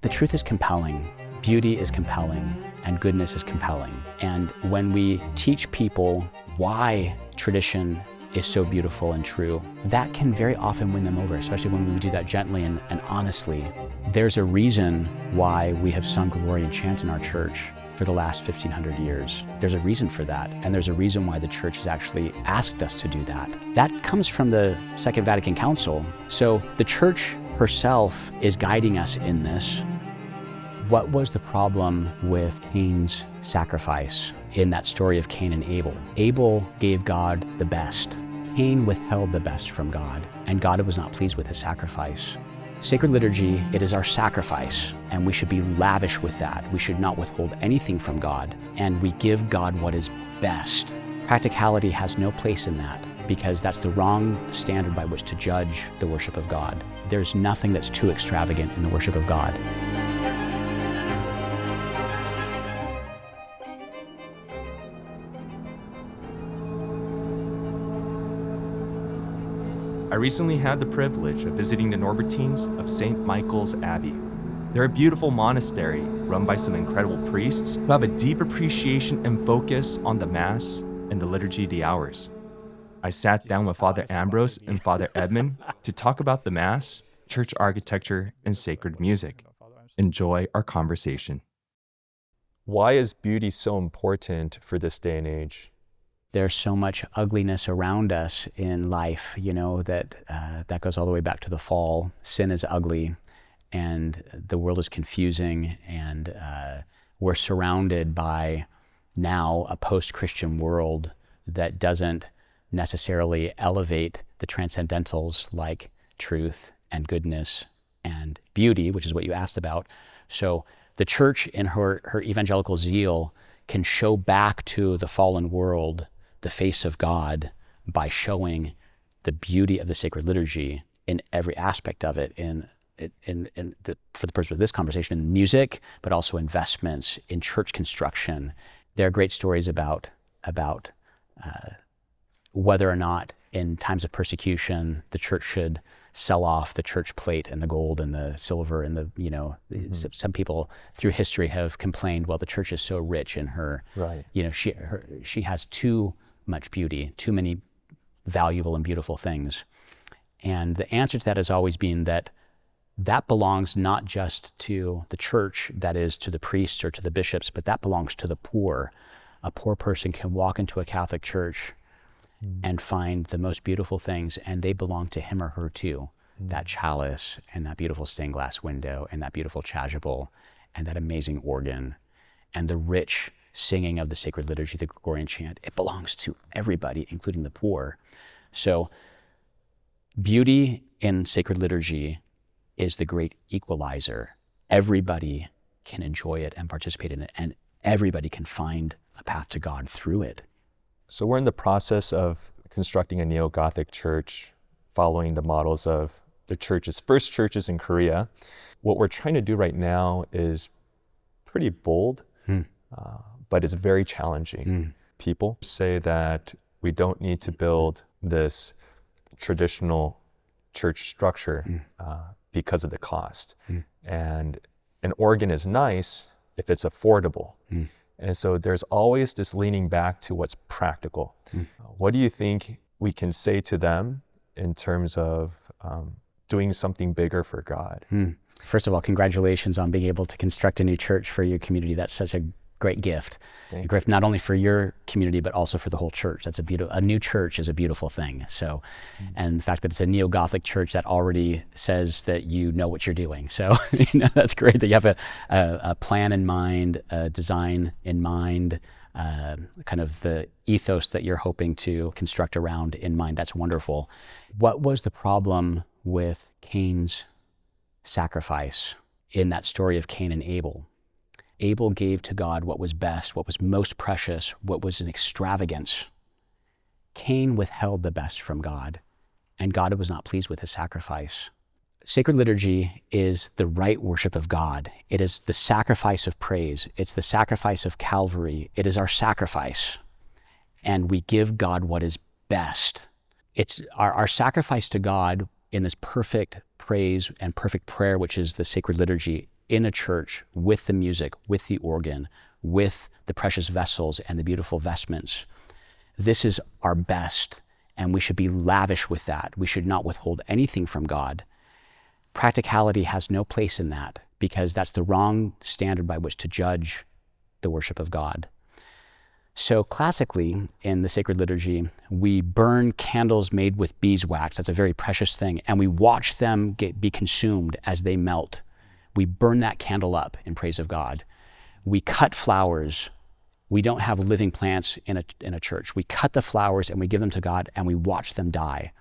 The truth is compelling, beauty is compelling, and goodness is compelling. And when we teach people why tradition is so beautiful and true, that can very often win them over, especially when we do that gently and honestly. There's a reason why we have sung Gregorian chant in our church for the last 1,500 years. There's a reason for that, and there's a reason why the church has actually asked us to do that. That comes from the Second Vatican Council. So the church herself is guiding us in this. What was the problem with Cain's sacrifice in that story of Cain and Abel? Abel gave God the best. Cain withheld the best from God, and God was not pleased with his sacrifice. Sacred liturgy, it is our sacrifice, and we should be lavish with that. We should not withhold anything from God, and we give God what is best. Practicality has no place in that, because that's the wrong standard by which to judge the worship of God. There's nothing that's too extravagant in the worship of God. I recently had the privilege of visiting the Norbertines of St. Michael's Abbey. They're a beautiful monastery run by some incredible priests who have a deep appreciation and focus on the Mass and the Liturgy of the Hours. I sat down with Father Ambrose and Father Edmund to talk about the Mass, church architecture, and sacred music. Enjoy our conversation. Why is beauty so important for this day and age? There's so much ugliness around us in life, that goes all the way back to the fall. Sin is ugly, and the world is confusing, and we're surrounded by now a post-Christian world that doesn't necessarily elevate the transcendentals like truth and goodness and beauty, which is what you asked about. So the church, in her evangelical zeal, can show back to the fallen world the face of God by showing the beauty of the sacred liturgy in every aspect of it, for the purpose of this conversation, in music, but also investments in church construction. There are great stories about whether or not in times of persecution the church should sell off the church plate and the gold and the silver and some people through history have complained, well, the church is so rich in her, right. She has too much beauty, too many valuable and beautiful things. And the answer to that has always been that belongs not just to the church, that is to the priests or to the bishops, but that belongs to the poor. A poor person can walk into a Catholic church and find the most beautiful things, and they belong to him or her too. That chalice and that beautiful stained glass window and that beautiful chasuble and that amazing organ and the rich singing of the sacred liturgy, the Gregorian chant, it belongs to everybody, including the poor. So beauty in sacred liturgy is the great equalizer. Everybody can enjoy it and participate in it, and everybody can find a path to God through it. So we're in the process of constructing a neo-Gothic church following the models of the first churches in Korea. What we're trying to do right now is pretty bold, but it's very challenging. People say that we don't need to build this traditional church structure because of the cost. And an organ is nice if it's affordable. And so there's always this leaning back to what's practical. What do you think we can say to them in terms of doing something bigger for God? First of all, congratulations on being able to construct a new church for your community. That's such a great gift. A gift not only for your community, but also for the whole church. That's a new church is a beautiful thing. So, and the fact that it's a neo-Gothic church, that already says that you know what you're doing. So, that's great that you have a plan in mind, a design in mind, kind of the ethos that you're hoping to construct around in mind. That's wonderful. What was the problem with Cain's sacrifice in that story of Cain and Abel? Abel gave to God what was best, what was most precious, what was an extravagance. Cain withheld the best from God, and God was not pleased with his sacrifice. Sacred liturgy is the right worship of God. It is the sacrifice of praise. It's the sacrifice of Calvary. It is our sacrifice, and we give God what is best. It's our sacrifice to God in this perfect praise and perfect prayer, which is the sacred liturgy, in a church with the music, with the organ, with the precious vessels and the beautiful vestments. This is our best, and we should be lavish with that. We should not withhold anything from God. Practicality has no place in that, because that's the wrong standard by which to judge the worship of God. So classically, in the sacred liturgy, we burn candles made with beeswax. That's a very precious thing. And we watch them be consumed as they melt. We burn that candle up in praise of God. We cut flowers. We don't have living plants in a church. We cut the flowers and we give them to God and we watch them die.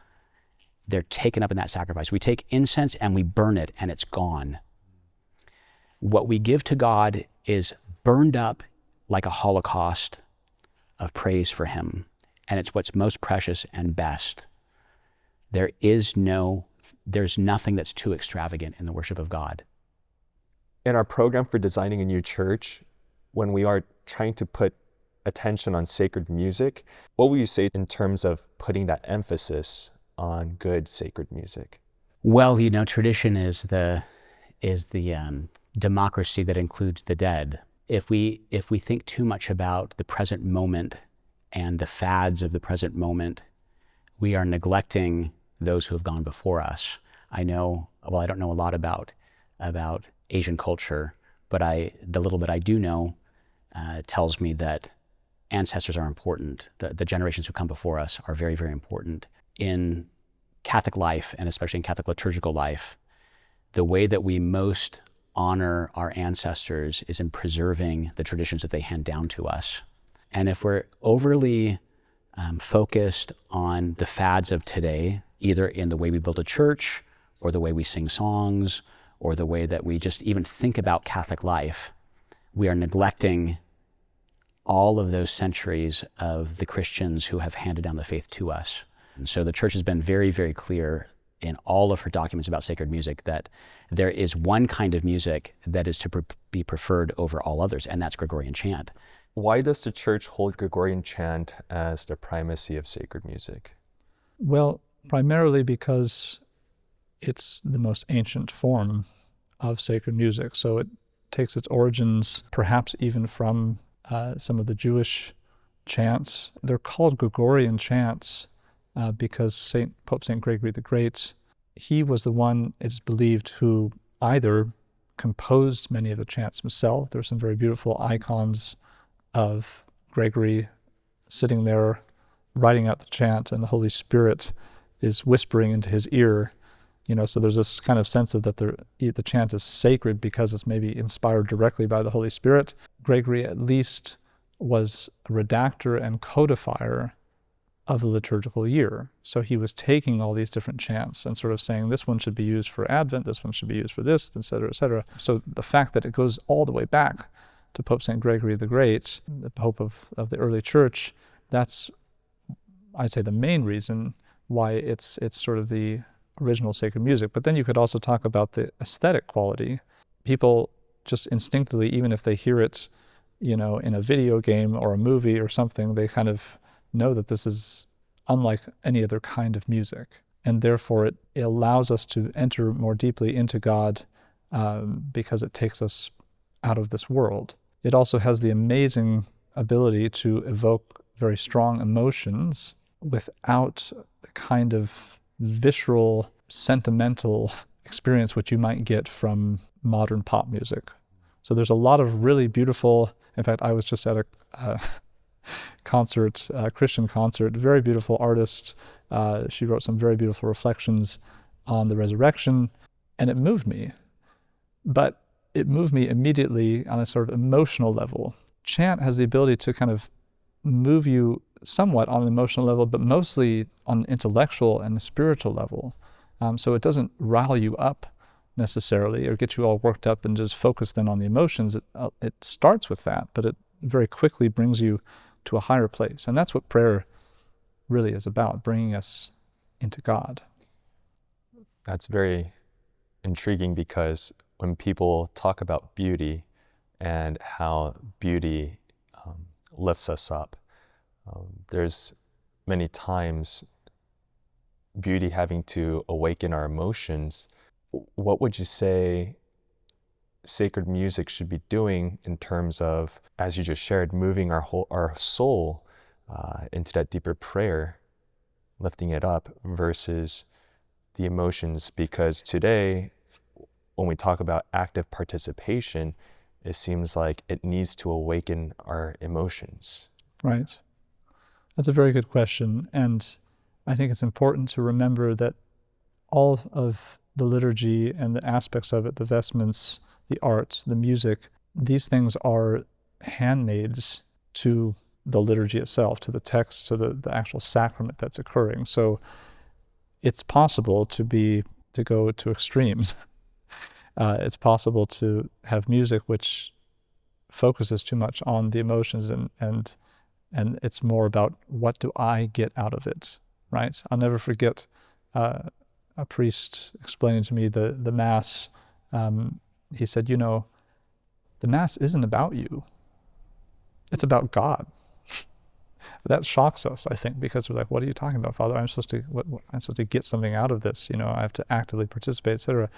They're taken up in that sacrifice. We take incense and we burn it and it's gone. What we give to God is burned up like a holocaust of praise for him. And it's what's most precious and best. There's nothing that's too extravagant in the worship of God. In our program for designing a new church, when we are trying to put attention on sacred music, what will you say in terms of putting that emphasis on good sacred music? Well, tradition is the democracy that includes the dead. If we think too much about the present moment and the fads of the present moment, we are neglecting those who have gone before us. I don't know a lot about Asian culture, but the little bit I do know tells me that ancestors are important. The generations who come before us are very, very important. In Catholic life, and especially in Catholic liturgical life, the way that we most honor our ancestors is in preserving the traditions that they hand down to us. And if we're overly focused on the fads of today, either in the way we build a church or the way we sing songs or the way that we just even think about Catholic life, we are neglecting all of those centuries of the Christians who have handed down the faith to us. And so the church has been very, very clear in all of her documents about sacred music that there is one kind of music that is to be preferred over all others, and that's Gregorian chant. Why does the church hold Gregorian chant as the primacy of sacred music? Well, primarily because it's the most ancient form of sacred music. So it takes its origins perhaps even from some of the Jewish chants. They're called Gregorian chants because Pope St. Gregory the Great, he was the one, it's believed, who either composed many of the chants himself. There are some very beautiful icons of Gregory sitting there writing out the chant, and the Holy Spirit is whispering into his ear. So there's this kind of sense of that the chant is sacred because it's maybe inspired directly by the Holy Spirit. Gregory at least was a redactor and codifier of the liturgical year. So he was taking all these different chants and sort of saying this one should be used for Advent, this one should be used for this, et cetera, et cetera. So the fact that it goes all the way back to Pope St. Gregory the Great, the Pope of the early church, that's, I'd say, the main reason why it's sort of the original sacred music. But then you could also talk about the aesthetic quality. People just instinctively, even if they hear it, in a video game or a movie or something, they kind of know that this is unlike any other kind of music. And therefore it allows us to enter more deeply into God because it takes us out of this world. It also has the amazing ability to evoke very strong emotions without the kind of visceral, sentimental experience which you might get from modern pop music. So there's a lot of really beautiful, in fact, I was just at a concert, a Christian concert, very beautiful artist. She wrote some very beautiful reflections on the resurrection, and it moved me. But it moved me immediately on a sort of emotional level. Chant has the ability to kind of move you somewhat on an emotional level, but mostly on an intellectual and a spiritual level. So it doesn't rile you up necessarily or get you all worked up and just focus then on the emotions. It starts with that, but it very quickly brings you to a higher place. And that's what prayer really is about, bringing us into God. That's very intriguing because when people talk about beauty and how beauty lifts us up, there's many times beauty having to awaken our emotions. What would you say sacred music should be doing in terms of, as you just shared, moving our soul into that deeper prayer, lifting it up versus the emotions. Because today, when we talk about active participation, it seems like it needs to awaken our emotions. Right. That's a very good question. And I think it's important to remember that all of the liturgy and the aspects of it, the vestments, the art, the music, these things are handmaids to the liturgy itself, to the text, to the actual sacrament that's occurring. So it's possible to go to extremes. It's possible to have music which focuses too much on the emotions and it's more about what do I get out of it, right? I'll never forget a priest explaining to me the Mass. He said, the Mass isn't about you. It's about God. That shocks us, I think, because we're like, what are you talking about, Father? I'm supposed to get something out of this. I have to actively participate, etc.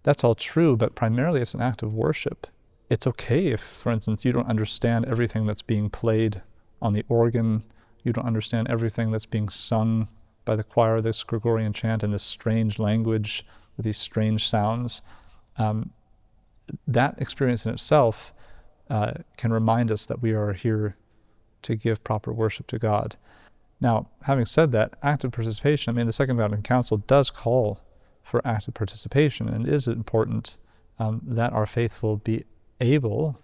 That's all true, but primarily it's an act of worship. It's okay if, for instance, you don't understand everything that's being played on the organ, you don't understand everything that's being sung by the choir, this Gregorian chant in this strange language with these strange sounds. That experience in itself can remind us that we are here to give proper worship to God. Now, having said that, active participation, the Second Vatican Council does call for active participation, and it is important that our faithful be able,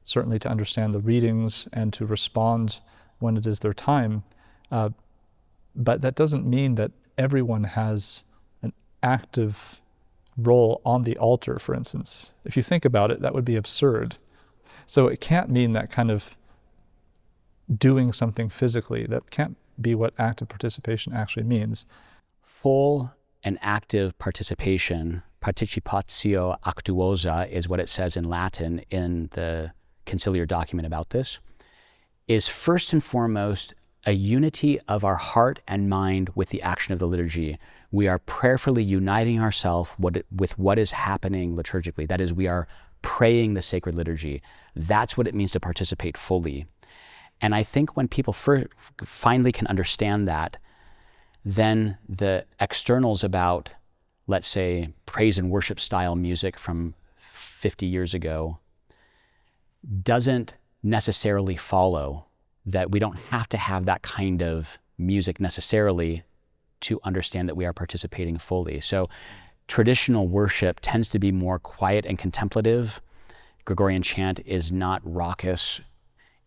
certainly, to understand the readings and to respond when it is their time. But that doesn't mean that everyone has an active role on the altar, for instance. If you think about it, that would be absurd. So it can't mean that kind of doing something physically. That can't be what active participation actually means. Full and active participation, participatio actuosa is what it says in Latin in the conciliar document about this, is first and foremost a unity of our heart and mind with the action of the liturgy. We are prayerfully uniting ourselves with what is happening liturgically. That is, we are praying the sacred liturgy. That's what it means to participate fully. And I think when people finally can understand that, then the externals about, let's say, praise and worship style music from 50 years ago doesn't necessarily follow, that we don't have to have that kind of music necessarily to understand that we are participating fully. So traditional worship tends to be more quiet and contemplative. Gregorian chant is not raucous.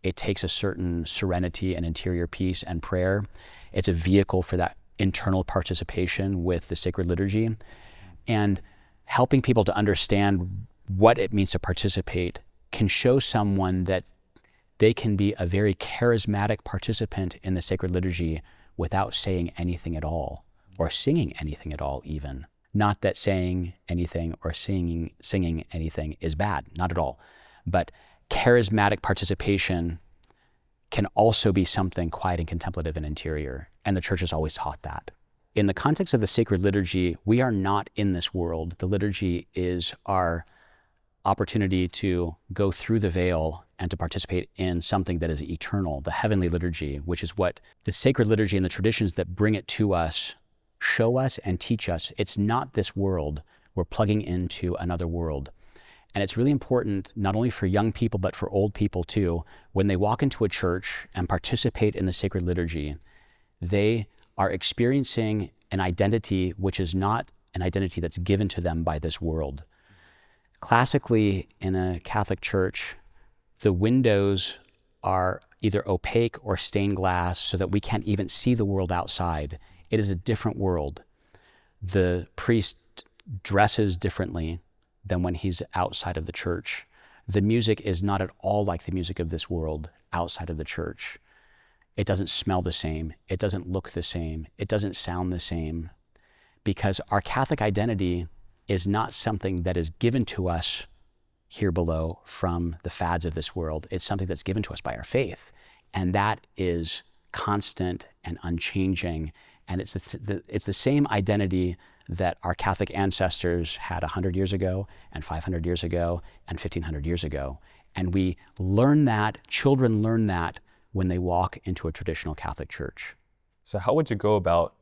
It takes a certain serenity and interior peace and prayer. It's a vehicle for that internal participation with the sacred liturgy. And helping people to understand what it means to participate can show someone that they can be a very charismatic participant in the sacred liturgy without saying anything at all, or singing anything at all even. Not that saying anything or singing anything is bad, not at all. But charismatic participation can also be something quiet and contemplative and interior, and the Church has always taught that. In the context of the sacred liturgy, we are not in this world. The liturgy is our opportunity to go through the veil and to participate in something that is eternal, the heavenly liturgy, which is what the sacred liturgy and the traditions that bring it to us show us and teach us. It's not this world. We're plugging into another world. And it's really important, not only for young people, but for old people too, when they walk into a church and participate in the sacred liturgy, they are experiencing an identity which is not an identity that's given to them by this world. Classically, in a Catholic church, the windows are either opaque or stained glass so that we can't even see the world outside. It is a different world. The priest dresses differently than when he's outside of the church. The music is not at all like the music of this world outside of the church. It doesn't smell the same. It doesn't look the same. It doesn't sound the same. Because our Catholic identity is not something that is given to us here below from the fads of this world. It's something that's given to us by our faith. And that is constant and unchanging. And it's the same identity that our Catholic ancestors had 100 years ago and 500 years ago and 1500 years ago. And we learn that, children learn that when they walk into a traditional Catholic church. So how would you go about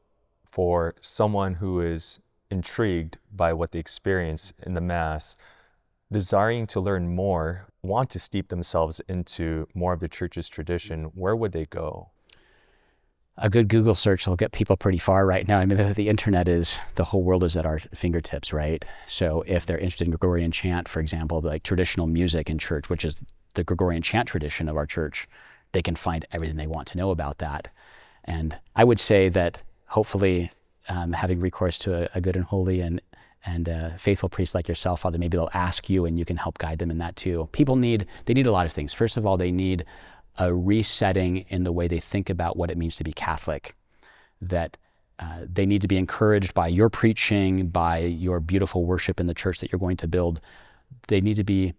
for someone who is intrigued by what they experience in the Mass, desiring to learn more, want to steep themselves into more of the church's tradition, where would they go? A good Google search will get people pretty far right now. I mean, the internet is, the whole world is at our fingertips, right? So if they're interested in Gregorian chant, for example, like traditional music in church, which is the Gregorian chant tradition of our church, they can find everything they want to know about that. And I would say that hopefully having recourse to a good and holy and faithful priest like yourself, Father, maybe they'll ask you and you can help guide them in that too. People need a lot of things. First of all, they need a resetting in the way they think about what it means to be Catholic, that they need to be encouraged by your preaching, by your beautiful worship in the church that you're going to build. They need to be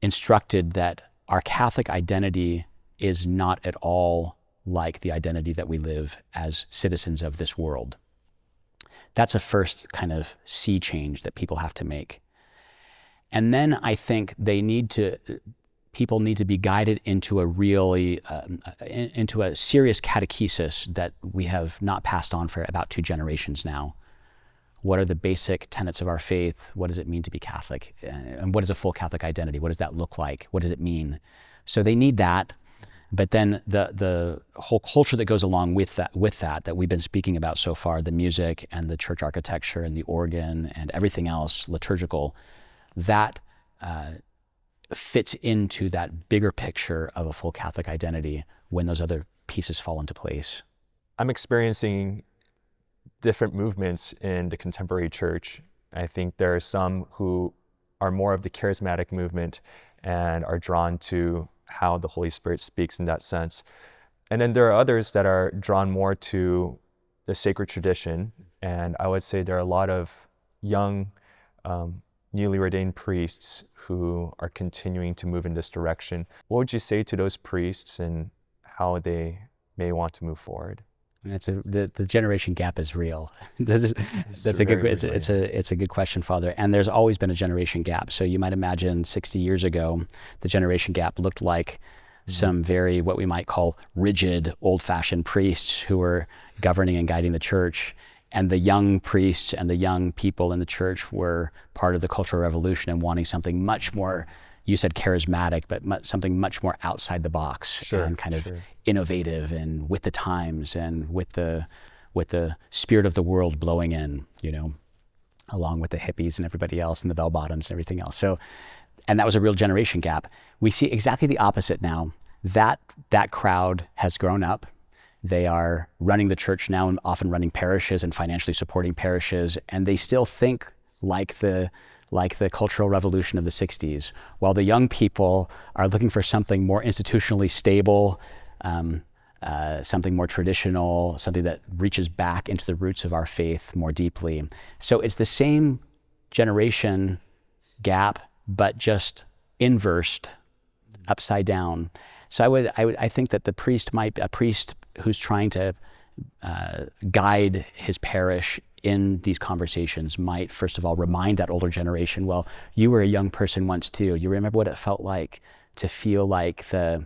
instructed that our Catholic identity is not at all like the identity that we live as citizens of this world. That's a first kind of sea change that people have to make. And then I think people need to be guided into into a serious catechesis that we have not passed on for about 2 generations now. What are the basic tenets of our faith? What does it mean to be Catholic? And what is a full Catholic identity? What does that look like? What does it mean? So they need that. But then the whole culture that goes along with that we've been speaking about so far, the music and the church architecture and the organ and everything else, liturgical, that fits into that bigger picture of a full Catholic identity when those other pieces fall into place. I'm experiencing different movements in the contemporary church. I think there are some who are more of the charismatic movement and are drawn to how the Holy Spirit speaks in that sense. And then there are others that are drawn more to the sacred tradition. And I would say there are a lot of young, newly ordained priests who are continuing to move in this direction. What would you say to those priests and how they may want to move forward? The generation gap is real. It's a good question, Father. And there's always been a generation gap. So you might imagine 60 years ago, the generation gap looked like some very, what we might call rigid, old-fashioned priests who were governing and guiding the church. And the young priests and the young people in the church were part of the Cultural Revolution and wanting something much more, you said charismatic, but something much more outside the box and kind of innovative and with the times and with the spirit of the world blowing in, along with the hippies and everybody else and the bell bottoms and everything else. So, and that was a real generation gap. We see exactly the opposite now. That crowd has grown up. They are running the church now and often running parishes and financially supporting parishes, and they still think like the Cultural Revolution of the 60s, while the young people are looking for something more institutionally stable, something more traditional, something that reaches back into the roots of our faith more deeply. So it's the same generation gap, but just inversed, upside down. So I think that a priest who's trying to guide his parish in these conversations might, first of all, remind that older generation, well, you were a young person once too. You remember what it felt like to feel like the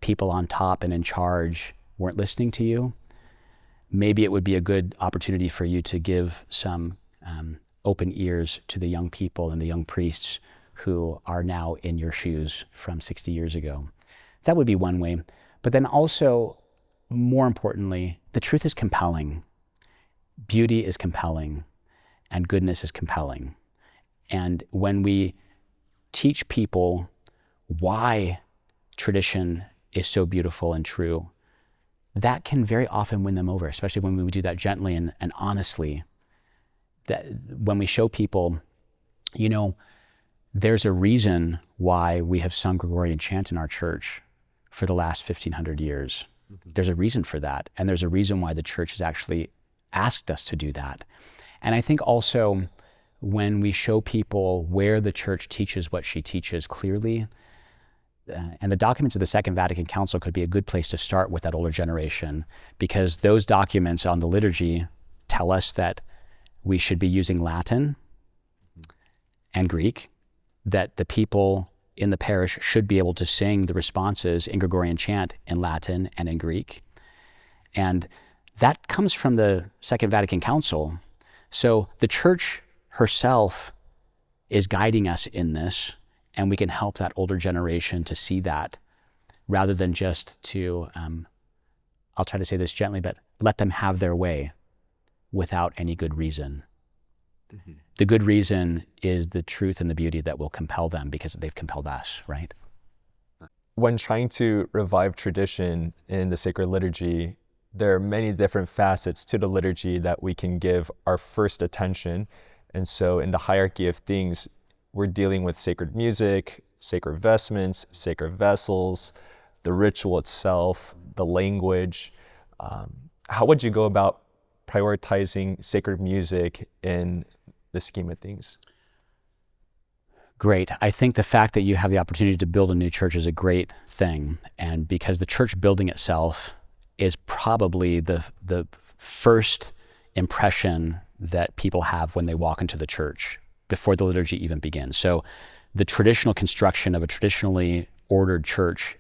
people on top and in charge weren't listening to you? Maybe it would be a good opportunity for you to give some open ears to the young people and the young priests who are now in your shoes from 60 years ago. That would be one way. But then also, more importantly, the truth is compelling. Beauty is compelling, and goodness is compelling. And when we teach people why tradition is so beautiful and true, that can very often win them over, especially when we do that gently and honestly. That when we show people, there's a reason why we have sung Gregorian chant in our church for the last 1,500 years. There's a reason for that. And there's a reason why the church has actually asked us to do that. And I think also when we show people where the church teaches what she teaches clearly, and the documents of the Second Vatican Council could be a good place to start with that older generation, because those documents on the liturgy tell us that we should be using Latin and Greek, that the people in the parish should be able to sing the responses in Gregorian chant in Latin and in Greek. And that comes from the Second Vatican Council. So the church herself is guiding us in this, and we can help that older generation to see that, rather than just to, I'll try to say this gently, but let them have their way without any good reason. Mm-hmm. The good reason is the truth and the beauty that will compel them because they've compelled us, right? When trying to revive tradition in the sacred liturgy, there are many different facets to the liturgy that we can give our first attention. And so in the hierarchy of things, we're dealing with sacred music, sacred vestments, sacred vessels, the ritual itself, the language. How would you go about prioritizing sacred music in the scheme of things? Great. I think the fact that you have the opportunity to build a new church is a great thing. And because the church building itself is probably the first impression that people have when they walk into the church before the liturgy even begins. So the traditional construction of a traditionally ordered church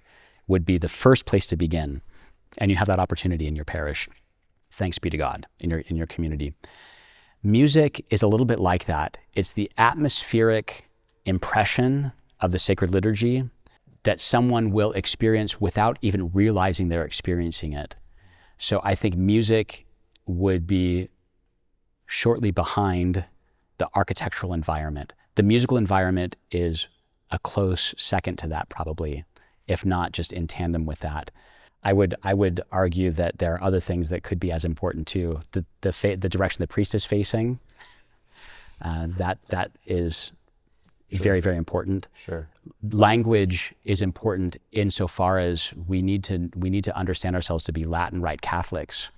would be the first place to begin. And you have that opportunity in your parish. Thanks be to God, in your community. Music is a little bit like that. It's the atmospheric impression of the sacred liturgy that someone will experience without even realizing they're experiencing it. So I think music would be shortly behind the architectural environment. The musical environment is a close second to that, probably, if not just in tandem with that. I would argue that there are other things that could be as important too. The direction the priest is facing, that is Sure. very, very important. Sure. Language is important insofar as we need to understand ourselves to be Latin Rite Catholics,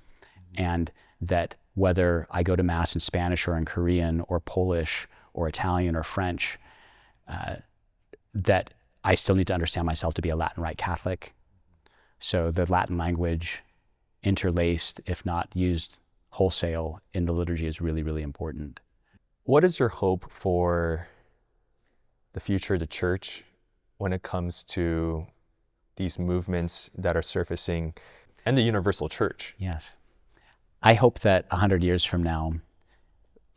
and that whether I go to Mass in Spanish or in Korean or Polish or Italian or French, that I still need to understand myself to be a Latin Rite Catholic. So the Latin language interlaced, if not used wholesale in the liturgy, is really, really important. What is your hope for the future of the church when it comes to these movements that are surfacing and the universal church? Yes. I hope that 100 years from now,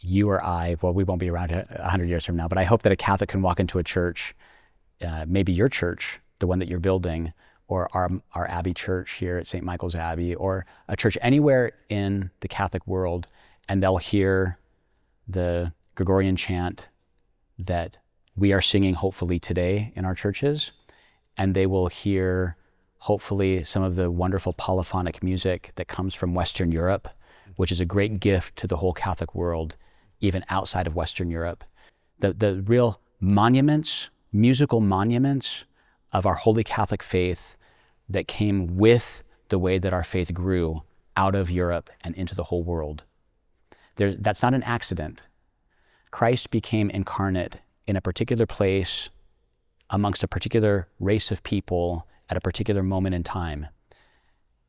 you or I, well, we won't be around 100 years from now, but I hope that a Catholic can walk into a church, maybe your church, the one that you're building, or our Abbey church here at St. Michael's Abbey, or a church anywhere in the Catholic world, and they'll hear the Gregorian chant that we are singing hopefully today in our churches, and they will hear hopefully some of the wonderful polyphonic music that comes from Western Europe, which is a great gift to the whole Catholic world, even outside of Western Europe. The real monuments, musical monuments of our Holy Catholic faith that came with the way that our faith grew out of Europe and into the whole world. That's not an accident. Christ became incarnate in a particular place amongst a particular race of people at a particular moment in time.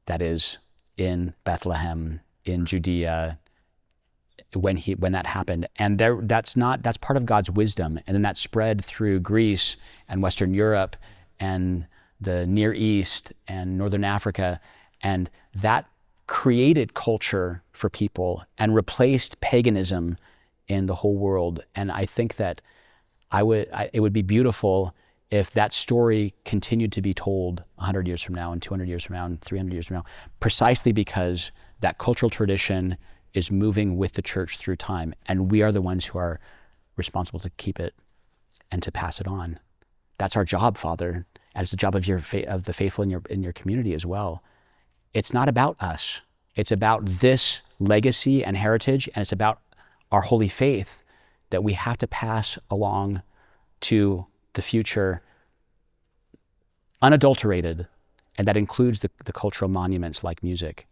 That is in Bethlehem, in Judea, when that happened. And that's part of God's wisdom. And then that spread through Greece and Western Europe and the Near East and Northern Africa. And that created culture for people and replaced paganism in the whole world. And I think that it would be beautiful if that story continued to be told 100 years from now and 200 years from now and 300 years from now, precisely because that cultural tradition is moving with the church through time, and we are the ones who are responsible to keep it and to pass it on. That's our job, Father, and it's the job of the faithful in your community as well. It's not about us. It's about this legacy and heritage, and it's about our holy faith that we have to pass along to the future unadulterated, and that includes the cultural monuments like music.